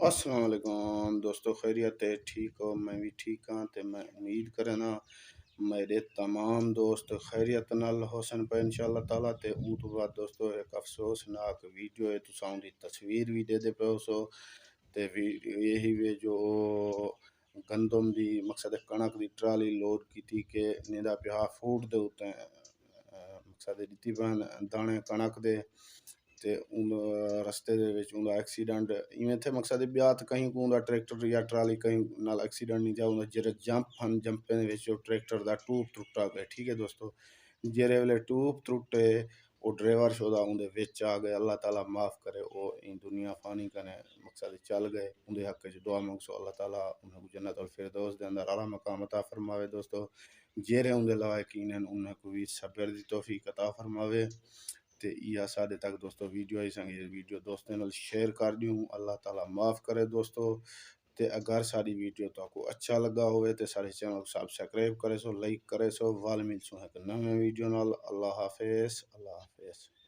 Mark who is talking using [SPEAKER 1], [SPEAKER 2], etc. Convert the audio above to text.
[SPEAKER 1] السلام علیکم دوستو، خیریت ہے؟ ٹھیک ہو؟ میں بھی ٹھیک ہاں تے میں امید کرنا میرے تمام دوست خیریت نال حسن پہ انشاءاللہ تعالیٰ تے اون تو بعد دوستو ایک افسوسناک ویڈیو ہے، تساں دی تصویر بھی دے دے پہ سو تے یہی وے جو گندم دی مقصد کنک دی ٹرالی لوڈ کی تھی کہ نیدا پیا فوٹ دے ہوتے ہیں مقصد دیتی پہن دانے کنک دے تے اون رستے دے وچ اوندا ایکسیڈنٹ ایویں تھے مقصد بیات کہیں کو اوندا ٹریکٹر یا ٹرالی کہیں نال ایکسیڈنٹ نہیں جا اوندا جڑے جمپ ہن جمپے دے وچ ٹریکٹر دا ٹوب ٹوٹا گیا، ٹھیک ہے دوستو، جڑے ویلے ٹوب ٹوٹے وہ ڈرائیور شودا اون دے وچ آ گئے، اللہ تعالیٰ معاف کرے او این دنیا فانی کنے مقصد چل گئے، اون دے حق وچ دعا منگسو اللہ تعالیٰ انہاں کو جنت الفردوس دے اندر اعلیٰ مقام عطا فرماوے دوستو، جڑے اون دے لائقین ہیں انہاں کو بھی صبر دی توفیق عطا فرماوے تے یا ساڈے تک دوستو ویڈیو آئی سنگی ویڈیو دوستوں نال شیئر کر دیوں، اللہ تعالیٰ معاف کرے دوستو، تے اگر ساری ویڈیو تو کو اچھا لگا ہوئے تے سارے چینل کو سبسکرائب کرے سو، لائک کرے سو، وال مل سو ایک نویں ویڈیو نال۔ اللہ حافظ، اللہ حافظ۔